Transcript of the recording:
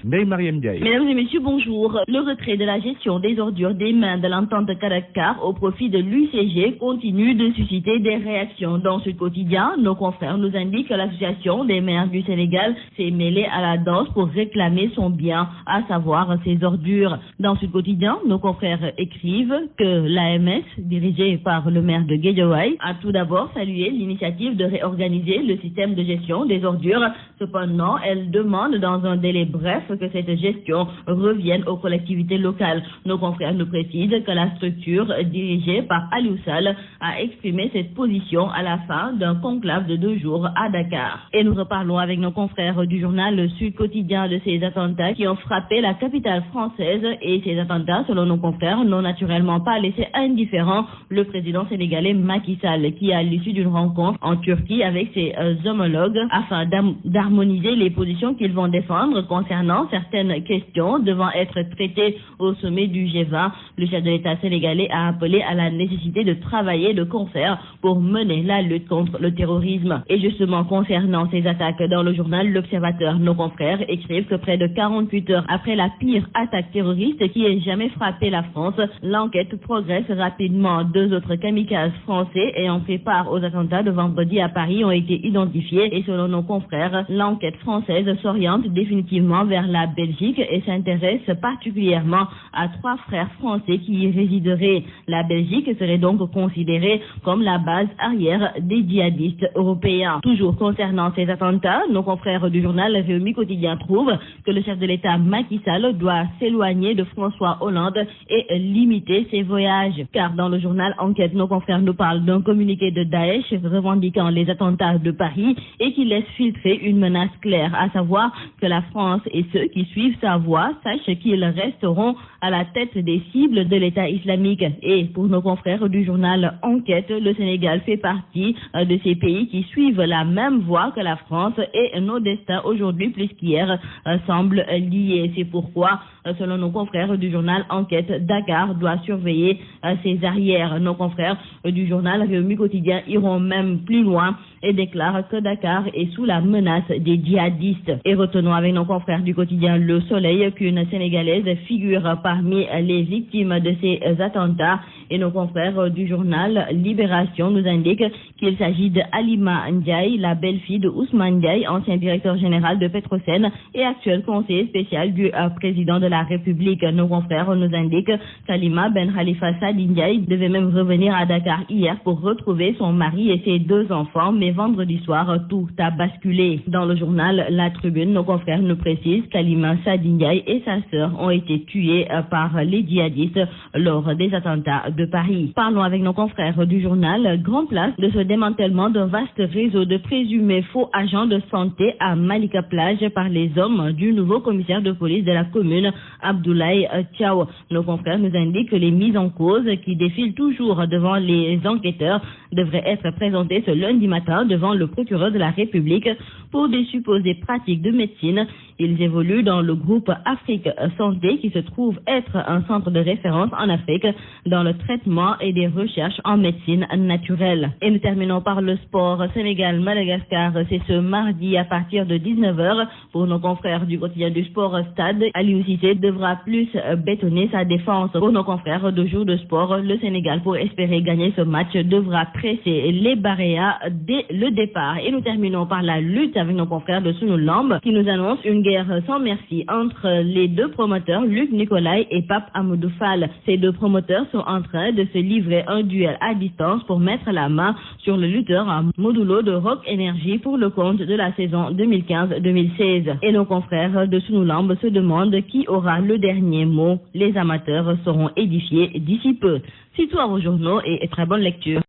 Ndeye Mariam Ndiaye. Mesdames et messieurs, bonjour. Le retrait de la gestion des ordures des mains de l'entente Kadakar au profit de l'UCG continue de susciter des réactions. Dans ce quotidien, nos confrères nous indiquent que l'association des maires du Sénégal s'est mêlée à la danse pour réclamer son bien, à savoir ses ordures. Dans ce quotidien, nos confrères écrivent que l'AMS, dirigée par le maire de Guédiawaye, a tout d'abord salué l'initiative de réorganiser le système de gestion des ordures. Cependant, elle demande dans un délai bref que cette gestion revienne aux collectivités locales. Nos confrères nous précisent que la structure dirigée par Aliou Sall a exprimé cette position à la fin d'un conclave de 2 jours à Dakar. Et nous reparlons avec nos confrères du journal Le Sud Quotidien de ces attentats qui ont frappé la capitale française. Et ces attentats, selon nos confrères, n'ont naturellement pas laissé indifférent le président sénégalais Macky Sall, qui à l'issue d'une rencontre en Turquie avec ses homologues afin d'harmoniser les positions qu'ils vont défendre concernant certaines questions devant être traitées au sommet du G20, le chef de l'État sénégalais a appelé à la nécessité de travailler de concert pour mener la lutte contre le terrorisme. Et justement, concernant ces attaques, dans le journal L'Observateur, nos confrères écrivent que près de 48 heures après la pire attaque terroriste qui ait jamais frappé la France, l'enquête progresse rapidement. 2 autres kamikazes français ayant fait part aux attentats de vendredi à Paris ont été identifiés et selon nos confrères, l'enquête française s'oriente définitivement vers la Belgique et s'intéresse particulièrement à 3 frères français qui y résideraient. La Belgique serait donc considérée comme la base arrière des djihadistes européens. Toujours concernant ces attentats, nos confrères du journal Rewmi Quotidien trouvent que le chef de l'État Macky Sall doit s'éloigner de François Hollande et limiter ses voyages. Car dans le journal Enquête, nos confrères nous parlent d'un communiqué de Daesh revendiquant les attentats de Paris et qui laisse filtrer une menace claire, à savoir que la France et ceux qui suivent sa voie sachent qu'ils resteront à la tête des cibles de l'État islamique. Et pour nos confrères du journal Enquête, le Sénégal fait partie de ces pays qui suivent la même voie que la France et nos destins aujourd'hui plus qu'hier semblent liés. C'est pourquoi, selon nos confrères du journal Enquête, Dakar doit surveiller ses arrières. Nos confrères du journal Rewmi Quotidien iront même plus loin et déclarent que Dakar est sous la menace des djihadistes. Et retenons avec nos confrères du quotidien Le Soleil qu'une Sénégalaise figure parmi les victimes de ces attentats. Et nos confrères du journal Libération nous indiquent qu'il s'agit d'Alima Ndiaye, la belle-fille de Ousmane Ndiaye, ancien directeur général de Petrosen et actuel conseiller spécial du président de la République. Nos confrères nous indiquent qu'Alima Ben Khalifa Sadi Ndiaye devait même revenir à Dakar hier pour retrouver son mari et ses 2 enfants, mais vendredi soir, tout a basculé. Dans le journal La Tribune, nos confrères nous précisent qu'Alima Sadi Ndiaye et sa sœur ont été tués par les djihadistes lors des attentats de Paris. Parlons avec nos confrères du journal Grand Place de ce démantèlement d'un vaste réseau de présumés faux agents de santé à Malika Plage par les hommes du nouveau commissaire de police de la commune, Abdoulaye Thiaw. Nos confrères nous indiquent que les mises en cause qui défilent toujours devant les enquêteurs devraient être présentées ce lundi matin devant le procureur de la République pour des supposées pratiques de médecine. Ils évoluent dans le groupe Afrique Santé qui se trouve être un centre de référence en Afrique dans le traitement et des recherches en médecine naturelle. Et nous terminons par le sport. Sénégal-Madagascar, c'est ce mardi à partir de 19h pour nos confrères du quotidien du sport Stade. Aliou Cissé devra plus bétonner sa défense. Pour nos confrères de jour de sport, le Sénégal, pour espérer gagner ce match, devra presser les Baréas dès le départ. Et nous terminons par la lutte avec nos confrères de Sunu Lamb qui nous annoncent une guerre sans merci entre les 2 promoteurs, Luc Nicolaï et Pape Amadou Fall. Ces 2 promoteurs sont en train de se livrer un duel à distance pour mettre la main sur le lutteur à Modulo de Rock Energy pour le compte de la saison 2015-2016. Et nos confrères de Sunu Lamb se demandent qui aura le dernier mot. Les amateurs seront édifiés d'ici peu. C'est tout à vos journaux et très bonne lecture.